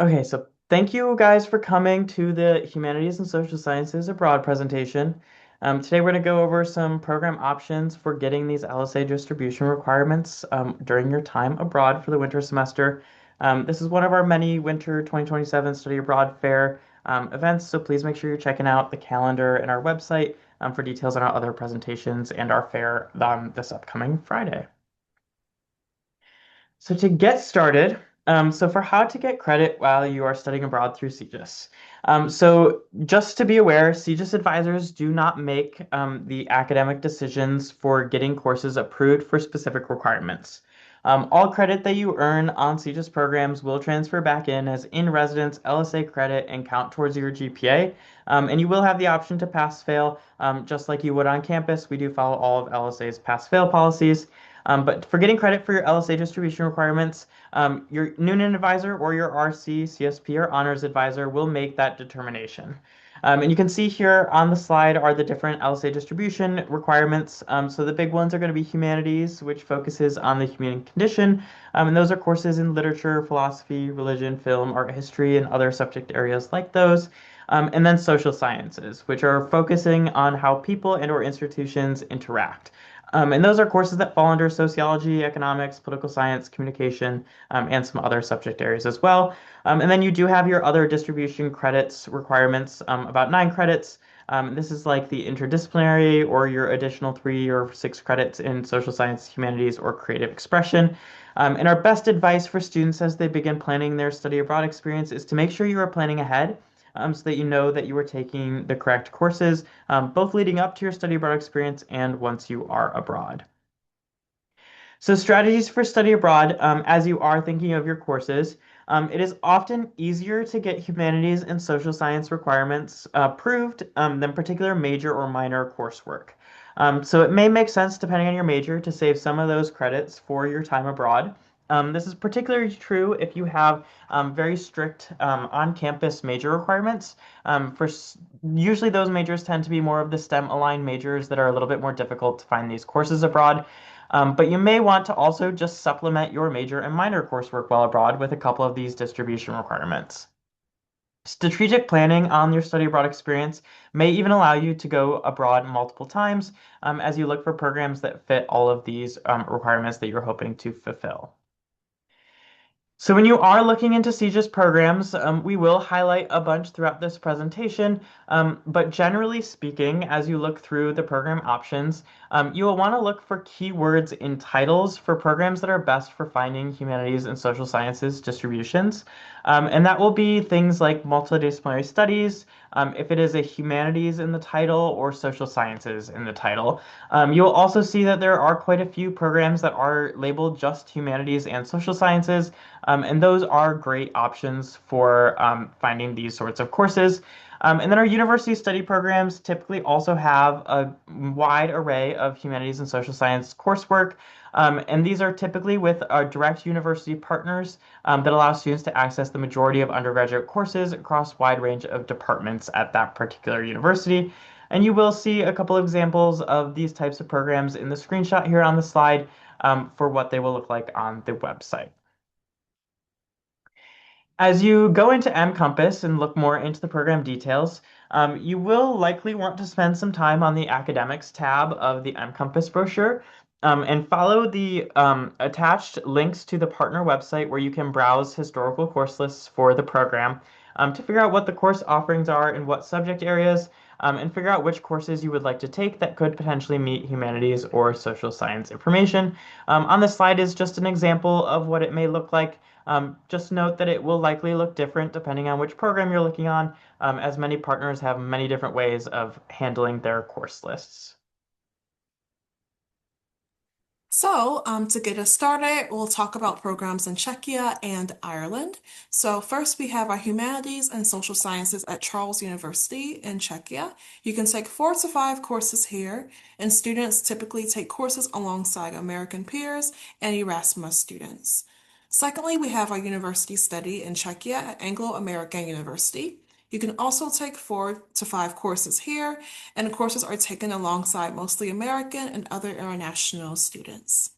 Okay, so thank you guys for coming to the Humanities and Social Sciences Abroad presentation. Today we're going to go over some program options for getting these LSA distribution requirements during your time abroad for the winter semester. This is one of our many winter 2027 study abroad fair events, so please make sure you're checking out the calendar and our website for details on our other presentations and our fair this upcoming Friday. So to get started, so for how to get credit while you are studying abroad through CGIS. So just to be aware, CGIS advisors do not make the academic decisions for getting courses approved for specific requirements. All credit that you earn on CGIS programs will transfer back in as in-residence LSA credit and count towards your GPA. And you will have the option to pass-fail, just like you would on campus. We do follow all of LSA's pass-fail policies. But for getting credit for your LSA distribution requirements, your Noonan advisor or your RC, CSP, or honors advisor will make that determination. And you can see here on the slide are the different LSA distribution requirements. So the big ones are going to be humanities, which focuses on the human condition. And those are courses in literature, philosophy, religion, film, art history, and other subject areas like those. And then social sciences, which are focusing on how people and or institutions interact. And those are courses that fall under sociology, economics, political science, communication, and some other subject areas as well. And then you do have your other distribution credits requirements, about 9 credits. This is like the interdisciplinary or your additional 3 or 6 credits in social science, humanities, or creative expression. And our best advice for students as they begin planning their study abroad experience is to make sure you are planning ahead so that you know that you are taking the correct courses, both leading up to your study abroad experience and once you are abroad. So strategies for study abroad, as you are thinking of your courses, it is often easier to get humanities and social science requirements approved than particular major or minor coursework. So it may make sense, depending on your major, to save some of those credits for your time abroad. This is particularly true if you have very strict on-campus major requirements. Usually those majors tend to be more of the STEM-aligned majors that are a little bit more difficult to find these courses abroad. But you may want to also just supplement your major and minor coursework while abroad with a couple of these distribution requirements. Strategic planning on your study abroad experience may even allow you to go abroad multiple times as you look for programs that fit all of these requirements that you're hoping to fulfill. So when you are looking into CGIS programs, we will highlight a bunch throughout this presentation, but generally speaking, as you look through the program options, you will want to look for keywords in titles for programs that are best for finding humanities and social sciences distributions. And that will be things like multidisciplinary studies, if it is a humanities in the title or social sciences in the title. You'll also see that there are quite a few programs that are labeled just humanities and social sciences. And those are great options for finding these sorts of courses. And then our university study programs typically also have a wide array of humanities and social science coursework. And these are typically with our direct university partners that allow students to access the majority of undergraduate courses across a wide range of departments at that particular university. And you will see a couple of examples of these types of programs in the screenshot here on the slide for what they will look like on the website. As you go into mCompass and look more into the program details, you will likely want to spend some time on the Academics tab of the mCompass brochure and follow the attached links to the partner website where you can browse historical course lists for the program to figure out what the course offerings are in what subject areas and figure out which courses you would like to take that could potentially meet humanities or social science information. On this slide is just an example of what it may look like. Just note that it will likely look different depending on which program you're looking on, as many partners have many different ways of handling their course lists. To get us started, we'll talk about programs in Czechia and Ireland. So first we have our Humanities and Social Sciences at Charles University in Czechia. You can take 4 to 5 courses here, and students typically take courses alongside American peers and Erasmus students. Secondly, we have our university study in Czechia at Anglo-American University. You can also take 4 to 5 courses here, and the courses are taken alongside mostly American and other international students.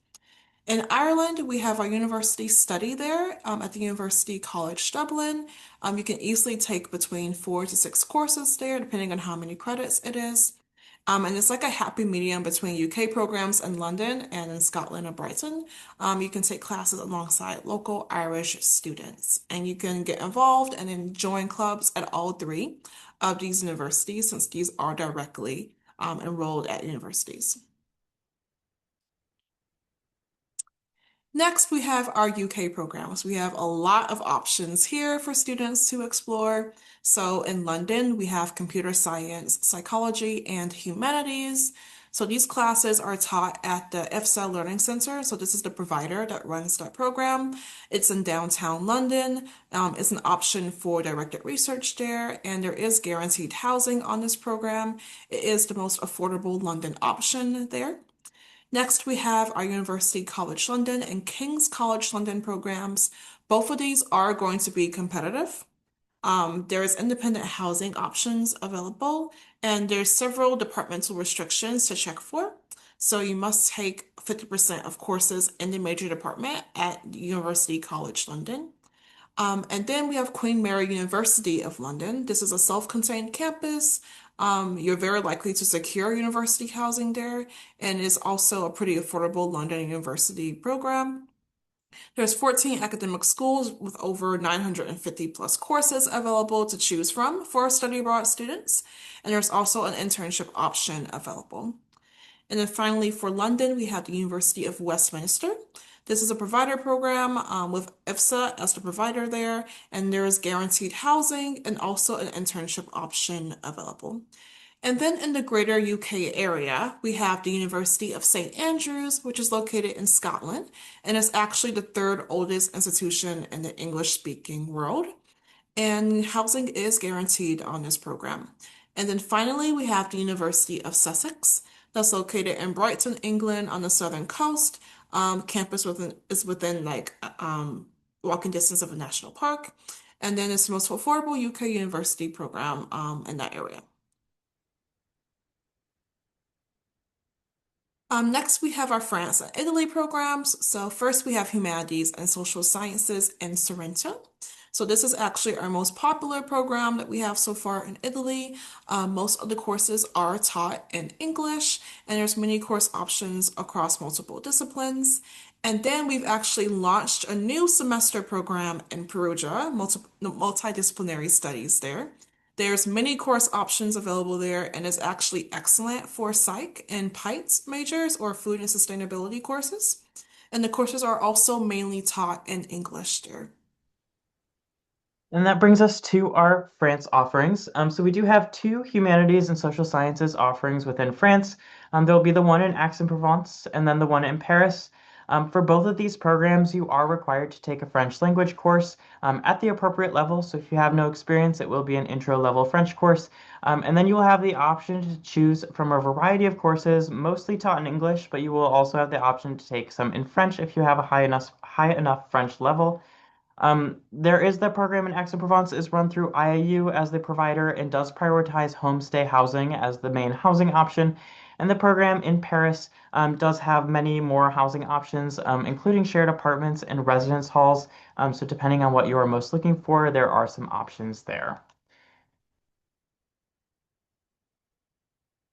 In Ireland, we have our university study there at the University College Dublin. You can easily take between 4 to 6 courses there, depending on how many credits it is. And it's like a happy medium between UK programs in London and in Scotland and Brighton. You can take classes alongside local Irish students, and you can get involved and then join clubs at all three of these universities since these are directly enrolled at universities. Next, we have our UK programs. We have a lot of options here for students to explore. So in London, we have computer science, psychology, and humanities. So these classes are taught at the IFSA Learning Center. So this is the provider that runs that program. It's in downtown London. It's an option for directed research there, and there is guaranteed housing on this program. It is the most affordable London option there. Next, we have our University College London and King's College London programs. Both of these are going to be competitive. There is independent housing options available, and there's several departmental restrictions to check for. So you must take 50% of courses in the major department at University College London. And then we have Queen Mary University of London. This is a self-contained campus. You're very likely to secure university housing there, and is also a pretty affordable London University program. There's 14 academic schools with over 950 plus courses available to choose from for study abroad students, and there's also an internship option available. And then finally, for London, we have the University of Westminster. This is a provider program with IFSA as the provider there, and there is guaranteed housing and also an internship option available. And then in the greater UK area, we have the University of St. Andrews, which is located in Scotland, and is actually the third oldest institution in the English-speaking world, and housing is guaranteed on this program. And then finally, we have the University of Sussex, that's located in Brighton, England, on the southern coast. Campus is within like walking distance of a national park, and then it's the most affordable UK university program in that area. Next, we have our France and Italy programs. So first, we have Humanities and Social Sciences in Sorrento. So this is actually our most popular program that we have so far in Italy. Most of the courses are taught in English, and there's many course options across multiple disciplines. And then we've actually launched a new semester program in Perugia, multidisciplinary studies there. There's many course options available there, and is actually excellent for psych and PITES majors or food and sustainability courses. And the courses are also mainly taught in English there. And that brings us to our France offerings. So we do have two humanities and social sciences offerings within France. There will be the one in Aix-en-Provence and then the one in Paris. For both of these programs, you are required to take a French language course at the appropriate level. So if you have no experience, it will be an intro level French course. And then you will have the option to choose from a variety of courses, mostly taught in English, but you will also have the option to take some in French if you have a high enough French level. There is the program in Aix-en-Provence is run through IAU as the provider and does prioritize homestay housing as the main housing option. And the program in Paris does have many more housing options, including shared apartments and residence halls. So depending on what you are most looking for, there are some options there.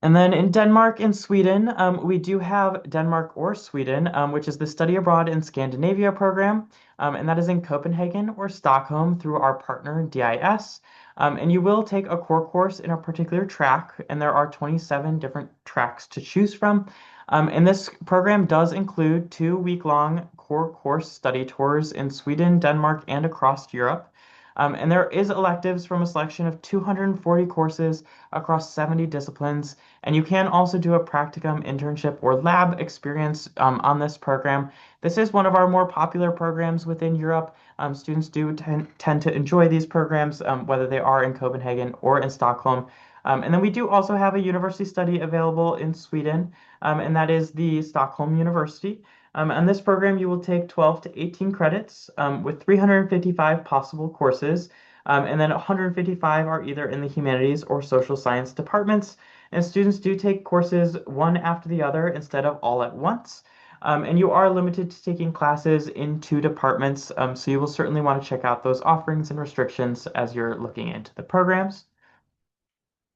And then in Denmark and Sweden, we do have Denmark or Sweden, which is the Study Abroad in Scandinavia program, and that is in Copenhagen or Stockholm through our partner DIS. And you will take a core course in a particular track, and there are 27 different tracks to choose from. And this program does include 2 week-long core course study tours in Sweden, Denmark, and across Europe. And there is electives from a selection of 240 courses across 70 disciplines. And you can also do a practicum, internship, or lab experience on this program. This is one of our more popular programs within Europe. Students do tend to enjoy these programs, whether they are in Copenhagen or in Stockholm. And then we do also have a university study available in Sweden, and that is the Stockholm University. On this program, you will take 12 to 18 credits with 355 possible courses, and then 155 are either in the humanities or social science departments. And students do take courses one after the other instead of all at once. And you are limited to taking classes in two departments, so you will certainly want to check out those offerings and restrictions as you're looking into the programs.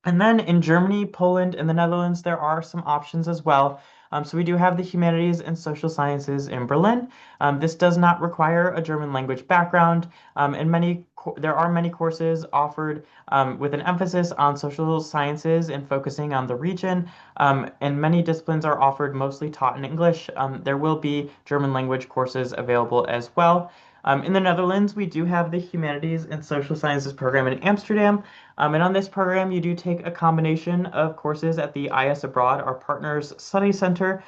And then in Germany, Poland, and the Netherlands, there are some options as well. So we do have the humanities and social sciences in Berlin. This does not require a German language background, and there are many courses offered with an emphasis on social sciences and focusing on the region. And many disciplines are offered mostly taught in English. There will be German language courses available as well. In the Netherlands, we do have the Humanities and Social Sciences program in Amsterdam. And on this program, you do take a combination of courses at the IS Abroad, our partners study center,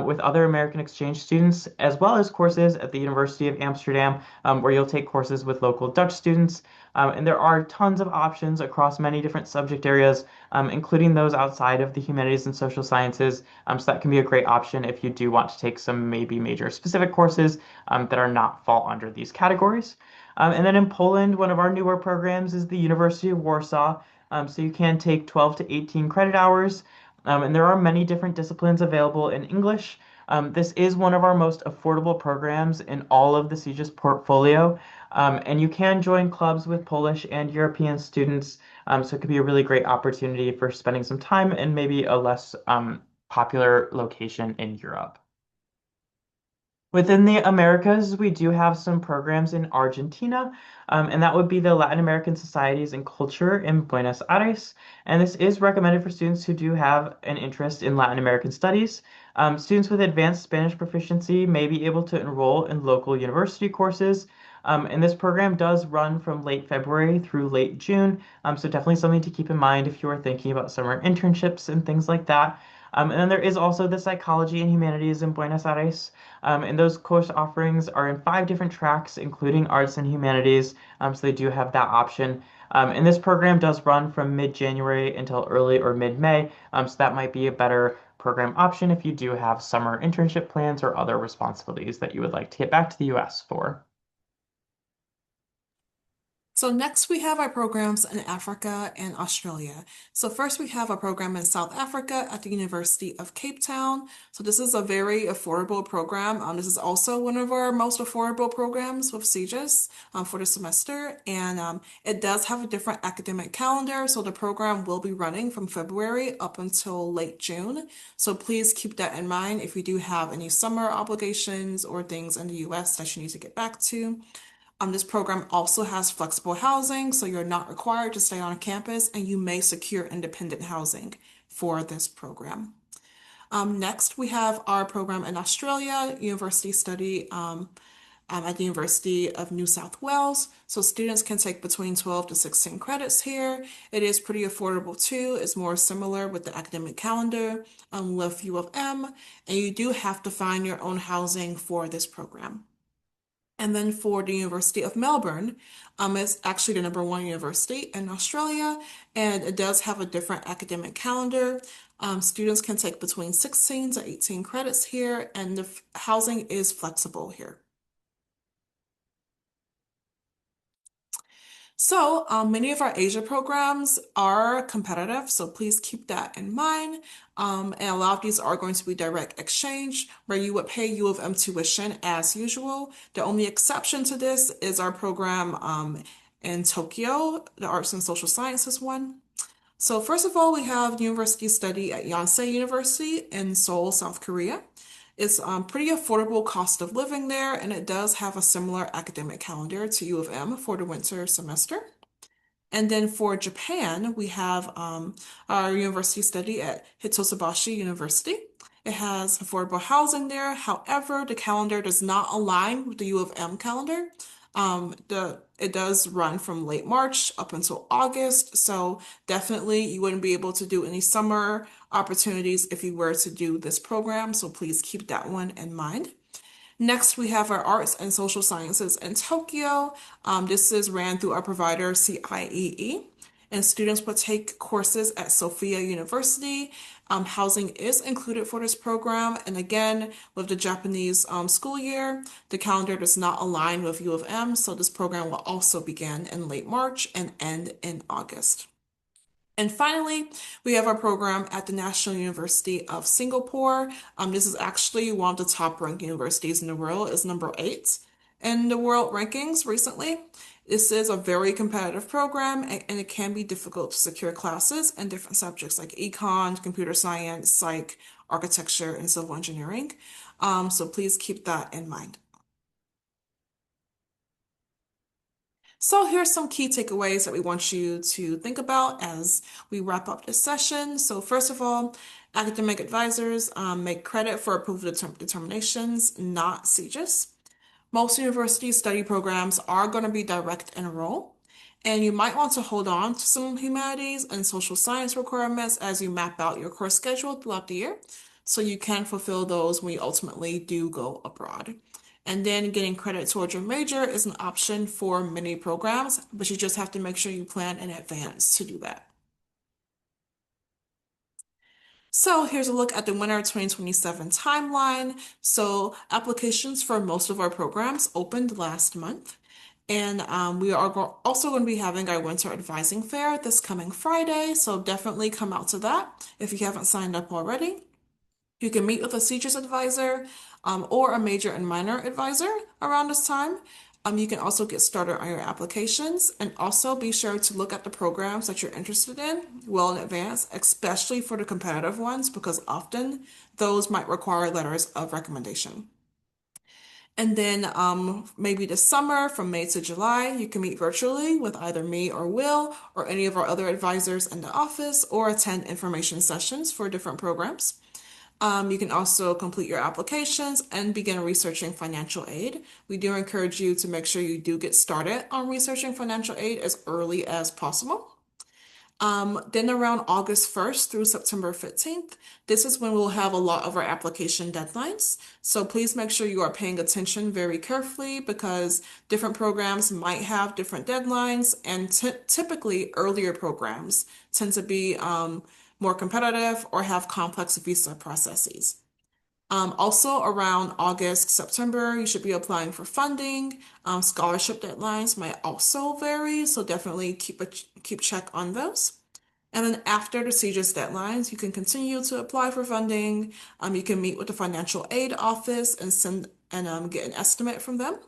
with other American exchange students, as well as courses at the University of Amsterdam, where you'll take courses with local Dutch students. And there are tons of options across many different subject areas, including those outside of the humanities and social sciences. So that can be a great option if you do want to take some maybe major specific courses that are not fall under these categories. And then in Poland, one of our newer programs is the University of Warsaw. So you can take 12 to 18 credit hours, and there are many different disciplines available in English. This is one of our most affordable programs in all of the CGIS portfolio, and you can join clubs with Polish and European students. So it could be a really great opportunity for spending some time in maybe a less popular location in Europe. Within the Americas, we do have some programs in Argentina, and that would be the Latin American Societies and Culture in Buenos Aires. And this is recommended for students who do have an interest in Latin American studies. Students with advanced Spanish proficiency may be able to enroll in local university courses. And this program does run from late February through late June, so definitely something to keep in mind if you are thinking about summer internships and things like that. And then there is also the Psychology and Humanities in Buenos Aires. And those course offerings are in 5 different tracks, including arts and humanities. So they do have that option. And this program does run from mid-January until early or mid-May. So that might be a better program option if you do have summer internship plans or other responsibilities that you would like to get back to the US for. So next we have our programs in Africa and Australia. So first we have a program in South Africa at the University of Cape Town. So this is a very affordable program. This is also one of our most affordable programs with CGIS for the semester. And it does have a different academic calendar. So the program will be running from February up until late June. So please keep that in mind if you do have any summer obligations or things in the US that you need to get back to. This program also has flexible housing, so you're not required to stay on campus and you may secure independent housing for this program. Next, we have our program in Australia, University Study at the University of New South Wales. So students can take between 12 to 16 credits here. It is pretty affordable too. It's more similar with the academic calendar with U of M, and you do have to find your own housing for this program. And then for the University of Melbourne, it's actually the number one university in Australia, and it does have a different academic calendar. Students can take between 16 to 18 credits here, and the housing is flexible here. So, many of our Asia programs are competitive, so please keep that in mind. And a lot of these are going to be direct exchange, where you would pay U of M tuition as usual. The only exception to this is our program in Tokyo, the Arts and Social Sciences one. So first of all, we have university study at Yonsei University in Seoul, South Korea. It's pretty affordable cost of living there, and it does have a similar academic calendar to U of M for the winter semester. And then for Japan, we have our university study at Hitotsubashi University. It has affordable housing there. However, the calendar does not align with the U of M calendar. It does run from late March up until August, so definitely you wouldn't be able to do any summer opportunities if you were to do this program, so please keep that one in mind. Next, we have our arts and social sciences in Tokyo. This is ran through our provider CIEE, and students will take courses at Sophia University. Housing is included for this program, and again, with the Japanese school year, the calendar does not align with U of M, so this program will also begin in late March and end in August. And finally, we have our program at the National University of Singapore. This is actually one of the top ranked universities in the world, is number 8 in the world rankings recently. This is a very competitive program and it can be difficult to secure classes in different subjects like econ, computer science, psych, architecture, and civil engineering. So please keep that in mind. So here's some key takeaways that we want you to think about as we wrap up this session. So first of all, academic advisors make credit for approval determinations, not CGIS. Most university study programs are going to be direct enroll, and you might want to hold on to some humanities and social science requirements as you map out your course schedule throughout the year, so you can fulfill those when you ultimately do go abroad. And then getting credit towards your major is an option for many programs, but you just have to make sure you plan in advance to do that. So here's a look at the winter 2027 timeline. So applications for most of our programs opened last month. And we are also going to be having our winter advising fair this coming Friday. So definitely come out to that if you haven't signed up already. You can meet with a CGIS advisor or a major and minor advisor around this time. You can also get started on your applications and also be sure to look at the programs that you're interested in well in advance, especially for the competitive ones, because often those might require letters of recommendation. And then maybe this summer from May to July, you can meet virtually with either me or Will or any of our other advisors in the office or attend information sessions for different programs. You can also complete your applications and begin researching financial aid. We do encourage you to make sure you do get started on researching financial aid as early as possible. Then around August 1st through September 15th, this is when we'll have a lot of our application deadlines. So please make sure you are paying attention very carefully because different programs might have different deadlines, and typically earlier programs tend to be more competitive or have complex visa processes. Also, around August, September, you should be applying for funding. Scholarship deadlines might also vary, so definitely keep check on those. And then after the CGIS deadlines, you can continue to apply for funding. You can meet with the financial aid office and send and get an estimate from them.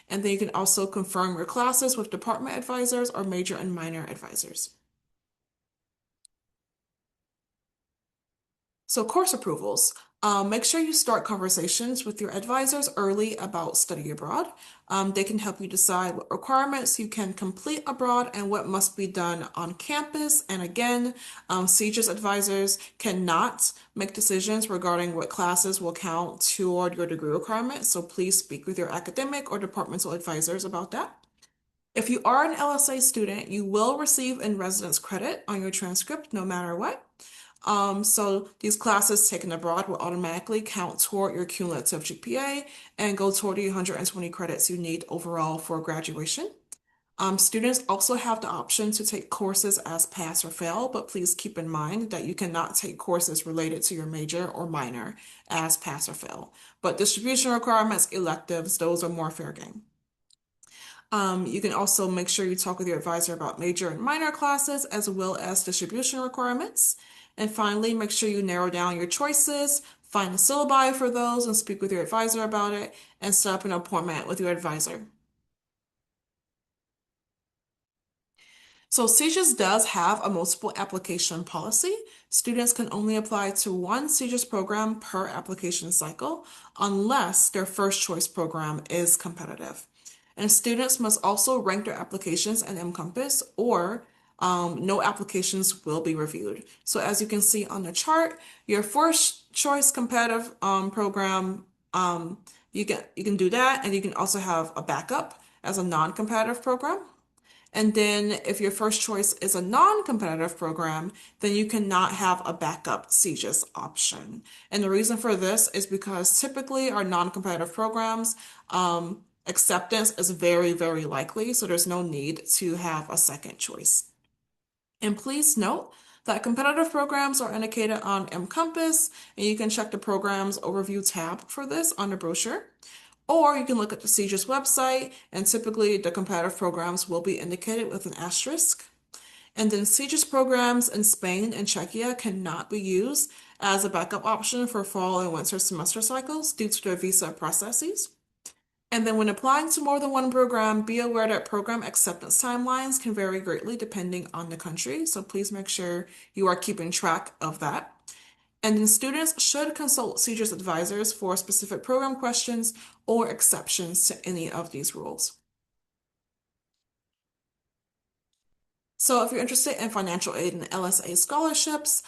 And then you can also confirm your classes with department advisors or major and minor advisors. So course approvals. Make sure you start conversations with your advisors early about study abroad. They can help you decide what requirements you can complete abroad and what must be done on campus. And again, CGIS advisors cannot make decisions regarding what classes will count toward your degree requirements. So please speak with your academic or departmental advisors about that. If you are an LSA student, you will receive in-residence credit on your transcript no matter what. So these classes taken abroad will automatically count toward your cumulative GPA and go toward the 120 credits you need overall for graduation. Students also have the option to take courses as pass or fail, but please keep in mind that you cannot take courses related to your major or minor as pass or fail. But distribution requirements, electives, those are more fair game. You can also make sure you talk with your advisor about major and minor classes as well as distribution requirements. And finally, make sure you narrow down your choices, find a syllabi for those and speak with your advisor about it, and set up an appointment with your advisor. So CGIS does have a multiple application policy. Students can only apply to one CGIS program per application cycle unless their first choice program is competitive. And students must also rank their applications in mCompass or no applications will be reviewed. So as you can see on the chart, your first choice competitive program, you can do that, and you can also have a backup as a non-competitive program. And then if your first choice is a non-competitive program, then you cannot have a backup CGIS option. And the reason for this is because typically our non-competitive programs, acceptance is very, very likely, so there's no need to have a second choice. And please note that competitive programs are indicated on mCompass, and you can check the Programs Overview tab for this on the brochure. Or you can look at the CGIS website, and typically the competitive programs will be indicated with an asterisk. And then CGIS programs in Spain and Czechia cannot be used as a backup option for fall and winter semester cycles due to their visa processes. And then when applying to more than one program, be aware that program acceptance timelines can vary greatly depending on the country. So please make sure you are keeping track of that. And then students should consult CGIS advisors for specific program questions or exceptions to any of these rules. So if you're interested in financial aid and LSA scholarships,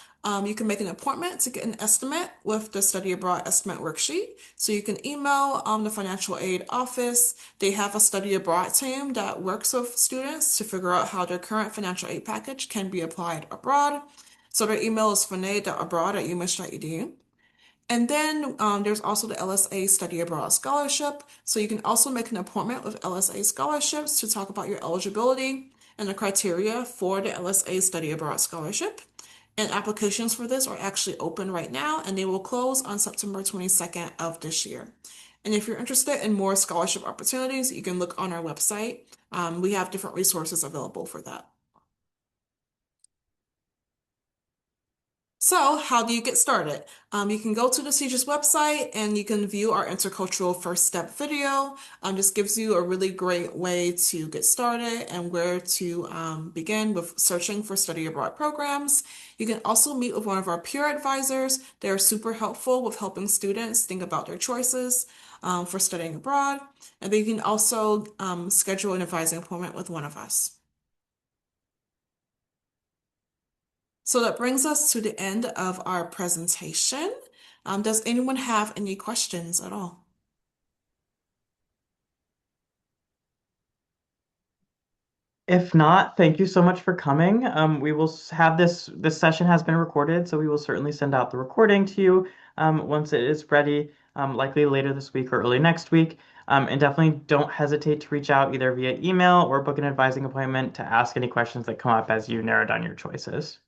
you can make an appointment to get an estimate with the Study Abroad Estimate Worksheet. So you can email the financial aid office. They have a study abroad team that works with students to figure out how their current financial aid package can be applied abroad. So their email is finay.abroad@umich.edu. And then there's also the LSA Study Abroad Scholarship. So you can also make an appointment with LSA Scholarships to talk about your eligibility and the criteria for the LSA Study Abroad Scholarship. And applications for this are actually open right now, and they will close on September 22nd of this year. And if you're interested in more scholarship opportunities, you can look on our website. We have different resources available for that. So, how do you get started? You can go to the CGIS website and you can view our intercultural first step video. This gives you a really great way to get started and where to begin with searching for study abroad programs. You can also meet with one of our peer advisors. They're super helpful with helping students think about their choices for studying abroad. And then you can also schedule an advising appointment with one of us. So that brings us to the end of our presentation. Does anyone have any questions at all? If not, thank you so much for coming. We will have this session has been recorded, so we will certainly send out the recording to you once it is ready, likely later this week or early next week. And definitely don't hesitate to reach out either via email or book an advising appointment to ask any questions that come up as you narrow down your choices.